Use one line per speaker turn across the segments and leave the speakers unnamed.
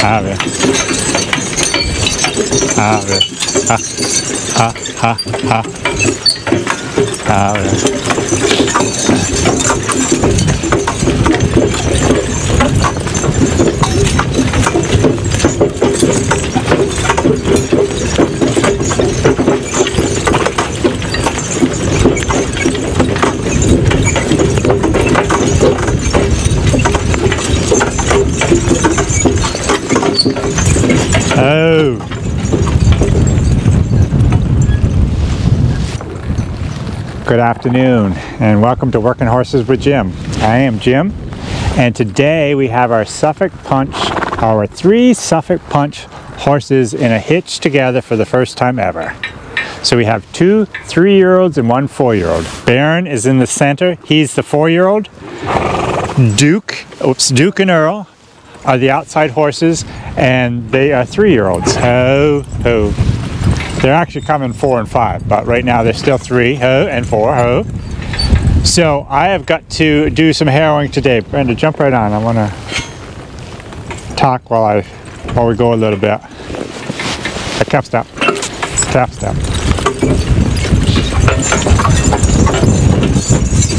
Have it. Have it. Ha, ha, ha, ha. Have it. Oh. Good afternoon and welcome to Working Horses with Jim. I am Jim and today we have our Suffolk Punch, our 3 Suffolk Punch horses in a hitch together for the first time ever. So we have 2 3-year-olds and 1 4-year-old. Baron is in the center, he's the 4-year-old. Duke and Earl are the outside horses and they are 3-year-olds. Ho, ho. They're actually coming 4 and 5, but right now they're still 3, ho, and 4, ho. So I have got to do some harrowing today. Brenda, jump right on. I want to talk while we go a little bit. Calf step. Calf step.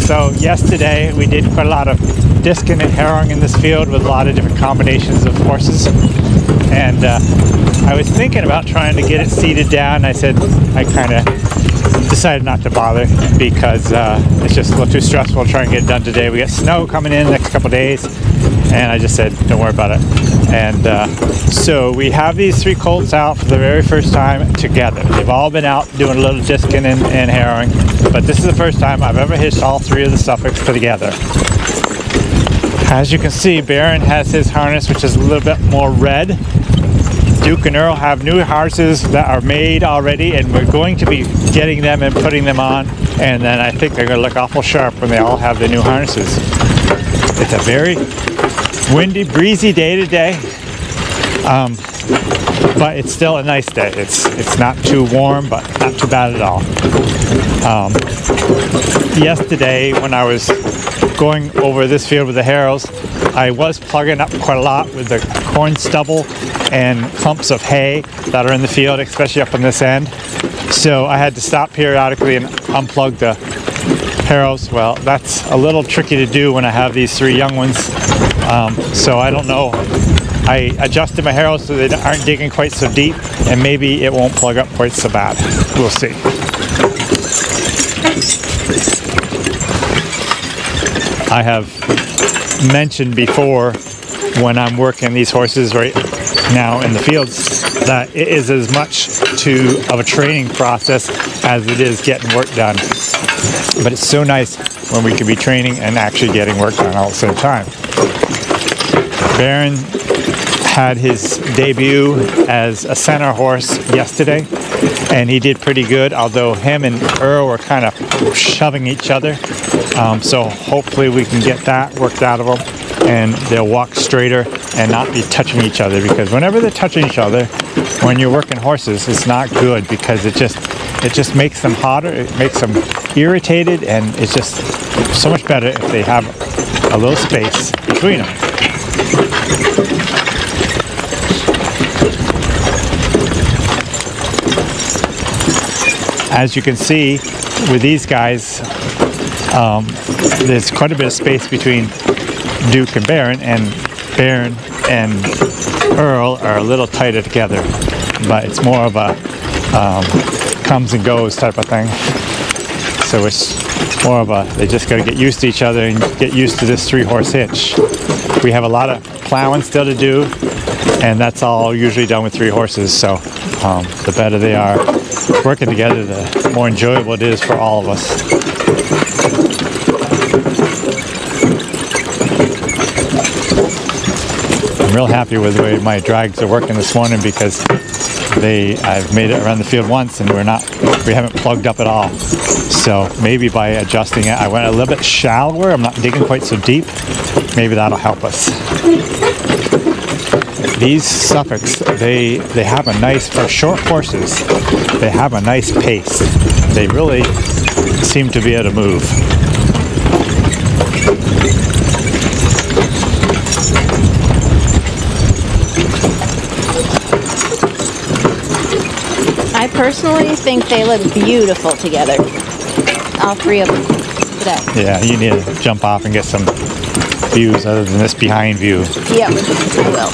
So yesterday we did quite a lot of discing and harrowing in this field with a lot of different combinations of horses, and I was thinking about trying to get it seated down. I kind of decided not to bother because it's just a little too stressful to try and get it done today. We got snow coming in the next couple days and I just said don't worry about it. And so we have these 3 colts out for the very first time together. They've all been out doing a little discing and harrowing, but this is the first time I've ever hitched all 3 of the Suffolks together. As you can see, Baron has his harness, which is a little bit more red. Duke and Earl have new harnesses that are made already, and we're going to be getting them and putting them on, and then I think they're going to look awful sharp when they all have the new harnesses. It's a very windy, breezy day today, but it's still a nice day. It's not too warm, but not too bad at all. Yesterday, when I was going over this field with the harrows, I was plugging up quite a lot with the corn stubble and clumps of hay that are in the field, especially up on this end. So I had to stop periodically and unplug the harrows. Well, that's a little tricky to do when I have these 3 young ones. So I don't know. I adjusted my harrows so they aren't digging quite so deep, and maybe it won't plug up quite so bad. We'll see. I have mentioned before when I'm working these horses right now in the fields that it is as much of a training process as it is getting work done. But it's so nice when we can be training and actually getting work done all at the same time. Baron had his debut as a center horse yesterday, and he did pretty good, although him and Earl were kind of shoving each other. So hopefully we can get that worked out of them and they'll walk straighter and not be touching each other, because whenever they're touching each other when you're working horses, it's not good, because it just makes them hotter, it makes them irritated, and it's just so much better if they have a little space between them. As you can see with these guys, there's quite a bit of space between Duke and Baron and Earl are a little tighter together, but it's more of a comes and goes type of thing. So it's more of a, they just got to get used to each other and get used to this 3-horse hitch. We have a lot of plowing still to do, and that's all usually done with 3 horses. So the better they are working together, the more enjoyable it is for all of us. I'm real happy with the way my drags are working this morning, because I've made it around the field once and we haven't plugged up at all. So maybe by adjusting it, I went a little bit shallower. I'm not digging quite so deep. Maybe that'll help us. These Suffolks, they have a nice, for short horses, they have a nice pace. They really seem to be able to move.
personally think they look beautiful together. All three of them today.
Yeah, you need to jump off and get some views other than this behind view.
Yep, I will.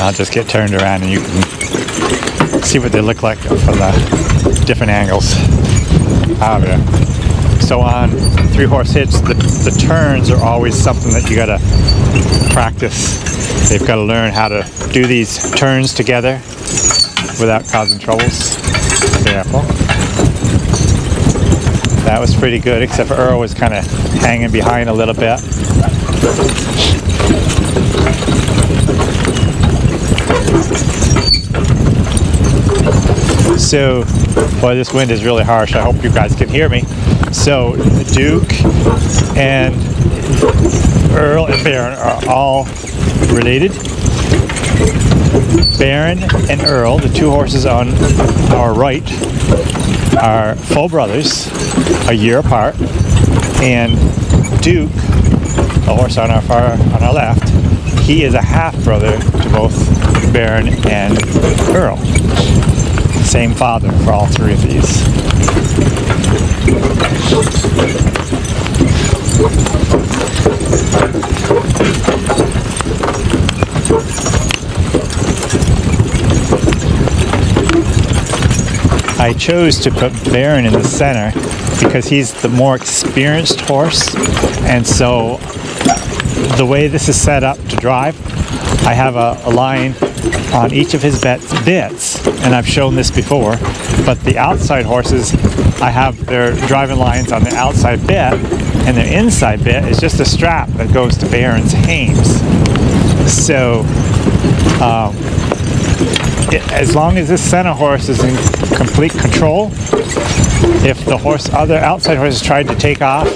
I'll just get turned around and you can see what they look like from the different angles. Yeah. So on Three Horse Hitch, the turns are always something that you gotta practice. They've got to learn how to do these turns together without causing troubles. Careful. That was pretty good, except for Earl was kind of hanging behind a little bit. So, boy, this wind is really harsh. I hope you guys can hear me. So, Duke and Earl and Baron are all related. Baron and Earl, the two horses on our right, are full brothers, a year apart, and Duke, the horse on our left, he is a half brother to both Baron and Earl. Same father for all three of these. I chose to put Baron in the center because he's the more experienced horse, and so the way this is set up to drive, I have a line on each of his bits, and I've shown this before, but the outside horses, I have their driving lines on the outside bit, and their inside bit is just a strap that goes to Baron's hames. So as long as this center horse is in complete control, if the other outside horses tried to take off,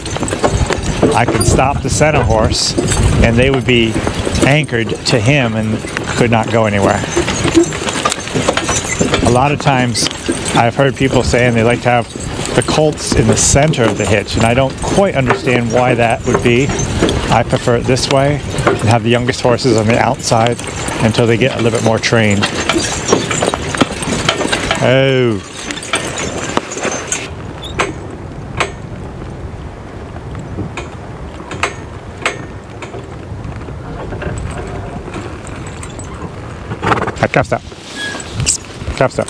I could stop the center horse and they would be anchored to him and could not go anywhere. A lot of times I've heard people saying they like to have the colts in the center of the hitch, and I don't quite understand why that would be. I prefer it this way and have the youngest horses on the outside until they get a little bit more trained. Oh. Cap stop. Cap stop.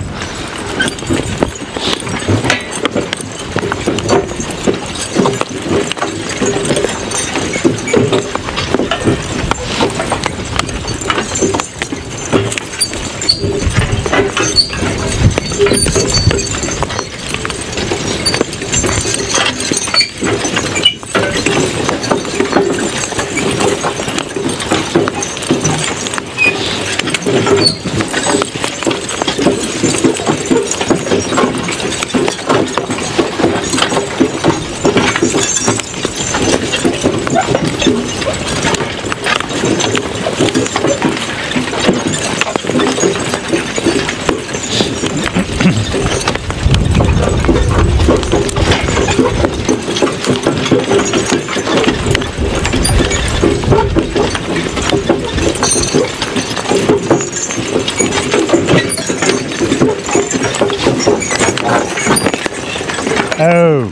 Oh,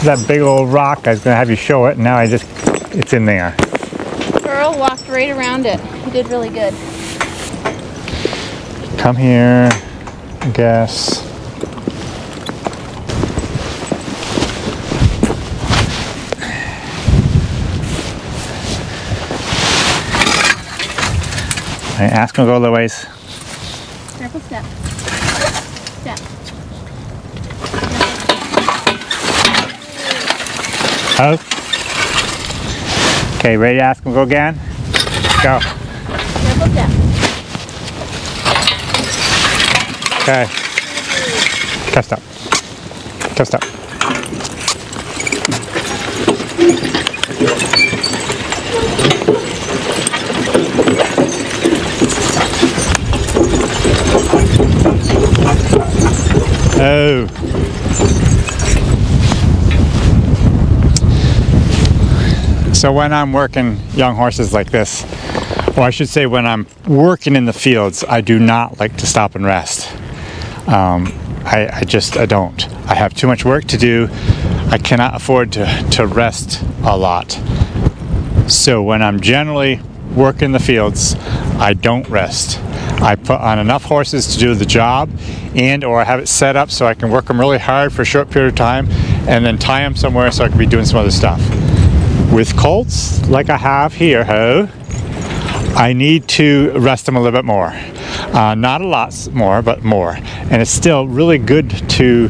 that big old rock. I was going to have you show it, and now it's in there.
Earl walked right around it. He did really good.
Come here, I guess. I ask him to go a little ways.
Careful step. Step.
Oh. Okay, ready to ask him to go again? Go.
Careful step.
Okay. Cuff stop. Cuff stop. Oh. So when I'm working young horses like this, or I should say when I'm working in the fields, I do not like to stop and rest. I don't. I have too much work to do. I cannot afford to rest a lot. So when I'm generally working the fields, I don't rest. I put on enough horses to do the job, and or I have it set up so I can work them really hard for a short period of time and then tie them somewhere so I can be doing some other stuff. With colts, like I have here, I need to rest them a little bit more. Not a lot more, but more. And it's still really good to,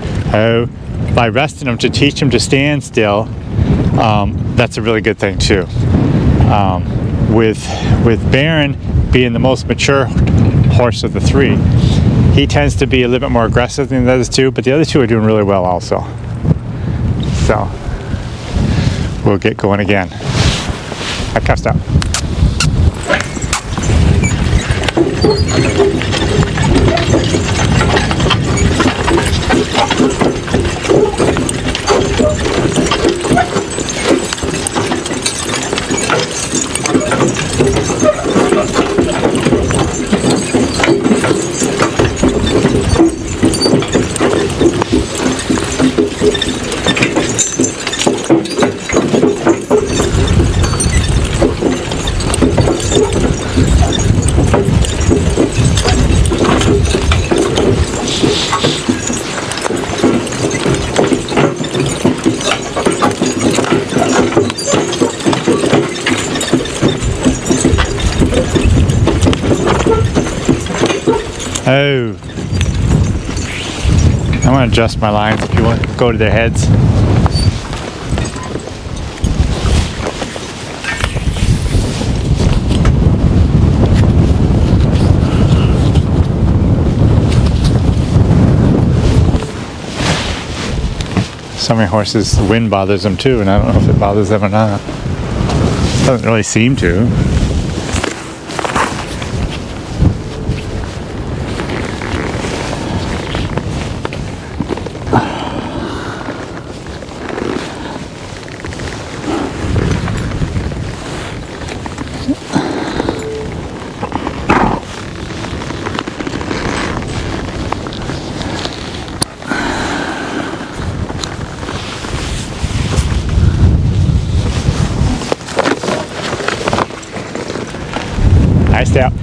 by resting them, to teach them to stand still. That's a really good thing too. With Baron being the most mature horse of the three, he tends to be a little bit more aggressive than the other two, but the other two are doing really well also. So we'll get going again. I cussed out. Oh, I want to adjust my lines if you want to go to their heads. Some of my horses, the wind bothers them too, and I don't know if it bothers them or not. Doesn't really seem to. Nice step.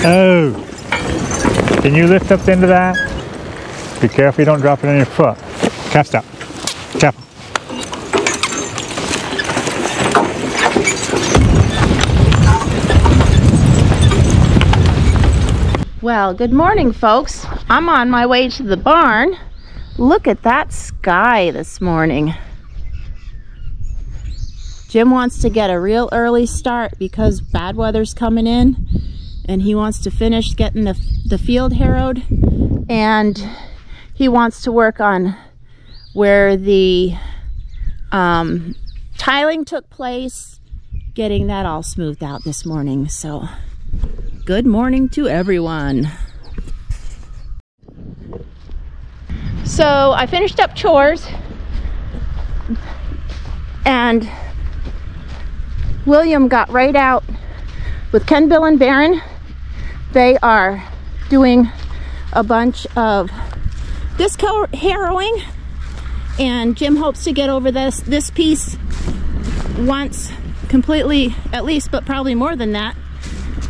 Oh, can you lift up into that? Be careful you don't drop it on your foot. Calf stop. Careful.
Well, good morning, folks. I'm on my way to the barn. Look at that sky this morning. Jim wants to get a real early start because bad weather's coming in, and he wants to finish getting the field harrowed, and he wants to work on where the tiling took place, getting that all smoothed out this morning. So good morning to everyone. So I finished up chores and William got right out with Ken, Bill, and Baron. They are doing a bunch of disc harrowing, and Jim hopes to get over this piece once completely, at least, but probably more than that,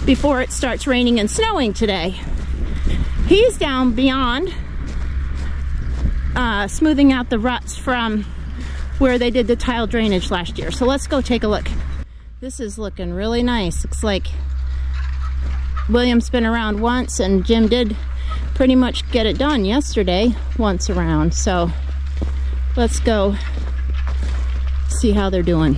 before it starts raining and snowing today. He's down beyond smoothing out the ruts from where they did the tile drainage last year. So let's go take a look. This is looking really nice. Looks like William's been around once, and Jim did pretty much get it done yesterday once around. So let's go see how they're doing.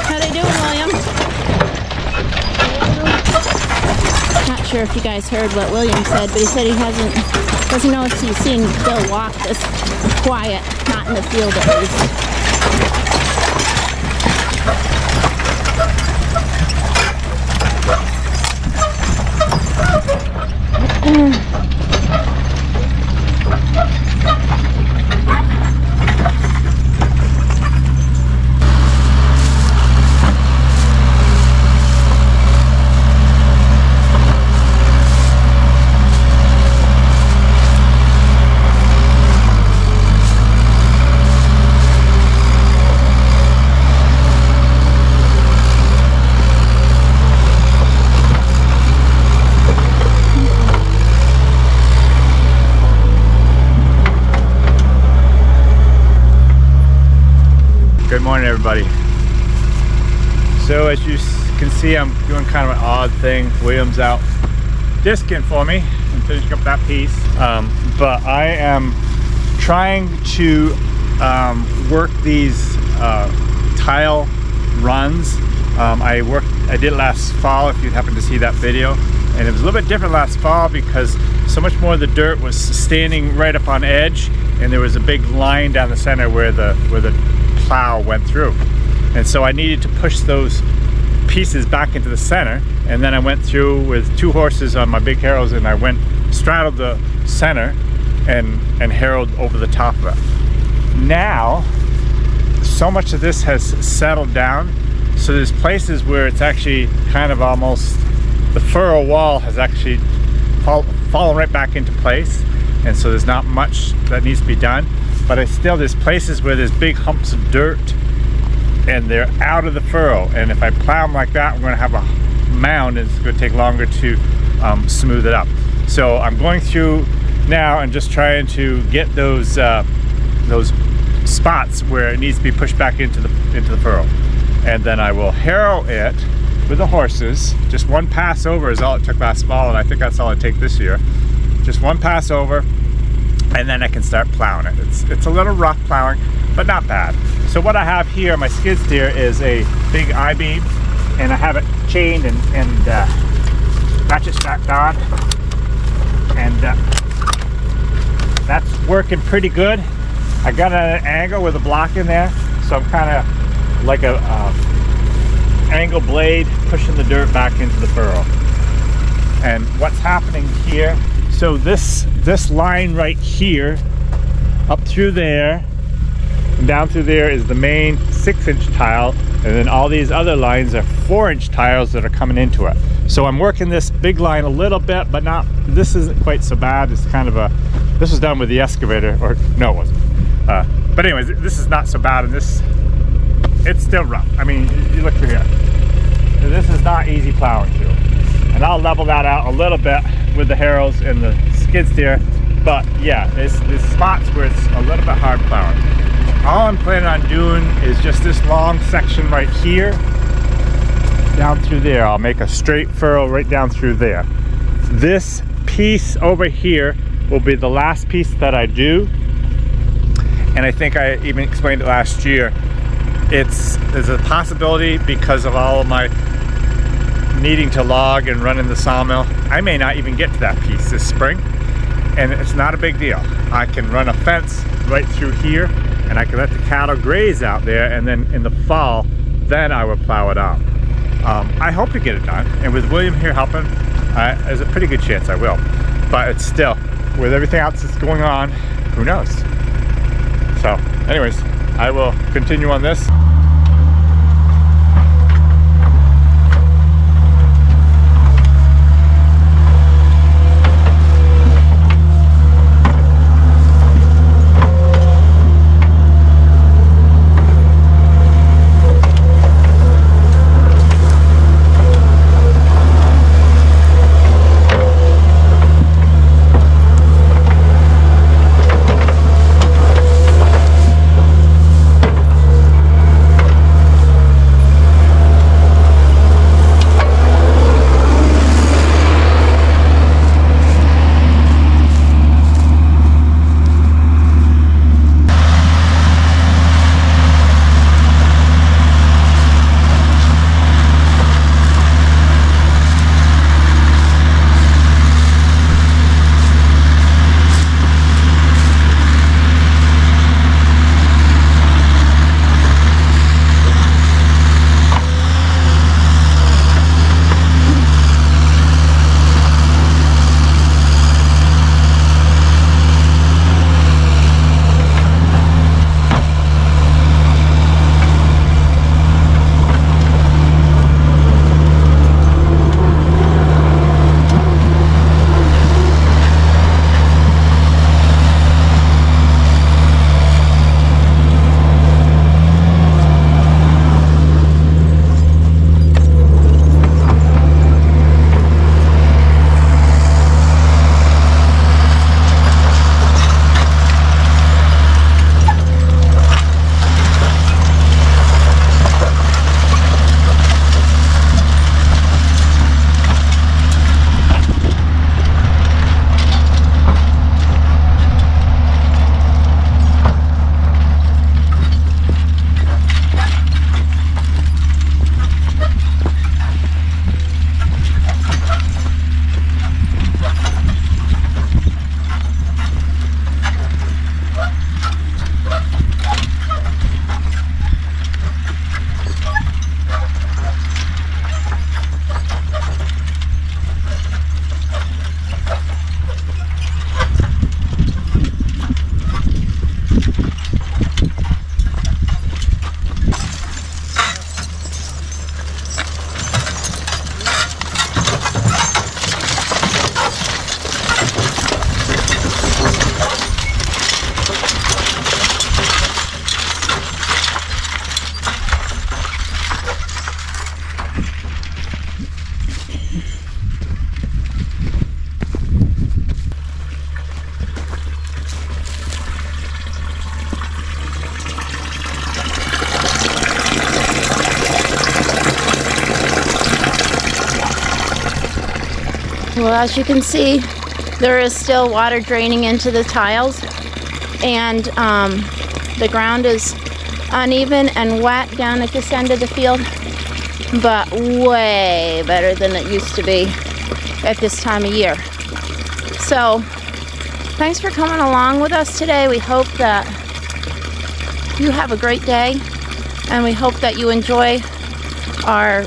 How they doing, William? Not sure if you guys heard what William said, but he said he doesn't know if he's seen Bill walk this quiet, not in the field at least.
Good morning, everybody. So as you can see, I'm doing kind of an odd thing. William's out discing for me and finishing up that piece, but I am trying to work these tile runs. I did last fall, if you happen to see that video, and it was a little bit different last fall because so much more of the dirt was standing right up on edge, and there was a big line down the center where the plow went through, and so I needed to push those pieces back into the center. And then I went through with 2 horses on my big harrows, and I straddled the center and harrowed over the top of it. Now so much of this has settled down, so there's places where it's actually kind of almost, the furrow wall has actually fallen right back into place, and so there's not much that needs to be done. But there's places where there's big humps of dirt and they're out of the furrow, and if I plow them like that, I'm going to have a mound, and it's going to take longer to smooth it up. So I'm going through now and just trying to get those spots where it needs to be pushed back into the furrow, and then I will harrow it with the horses. Just one pass over is all it took last fall, and I think that's all it takes this year. Just one pass over, and then I can start plowing it. It's a little rough plowing, but not bad. So what I have here, my skid steer, is a big I-beam, and I have it chained and ratchet strapped on, and that's working pretty good. I got it at an angle with a block in there, so I'm kind of like a angle blade pushing the dirt back into the furrow. And what's happening here, so this line right here up through there and down through there is the main 6-inch tile, and then all these other lines are 4-inch tiles that are coming into it. So I'm working this big line a little bit, but not, this isn't quite so bad. It's kind of this was done with the excavator, or no, it wasn't. But anyways, this is not so bad, and it's still rough. I mean, you look through here. This is not easy plowing through. And I'll level that out a little bit with the harrows and the skid steer. But yeah, there's spots where it's a little bit hard plowing. All I'm planning on doing is just this long section right here, down through there. I'll make a straight furrow right down through there. This piece over here will be the last piece that I do. And I think I even explained it last year. There's a possibility, because of all of my needing to log and run in the sawmill. I may not even get to that piece this spring, and it's not a big deal. I can run a fence right through here, and I can let the cattle graze out there, and then in the fall, then I would plow it out. I hope to get it done, and with William here helping, there's a pretty good chance I will. But it's still, with everything else that's going on, who knows? So, anyways, I will continue on this.
Well, as you can see, there is still water draining into the tiles, and the ground is uneven and wet down at this end of the field, but way better than it used to be at this time of year. So, thanks for coming along with us today. We hope that you have a great day, and we hope that you enjoy our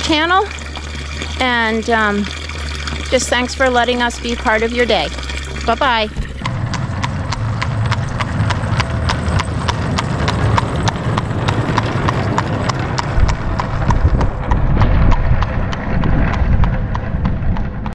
channel, and just thanks for letting us be part of your day. Bye-bye.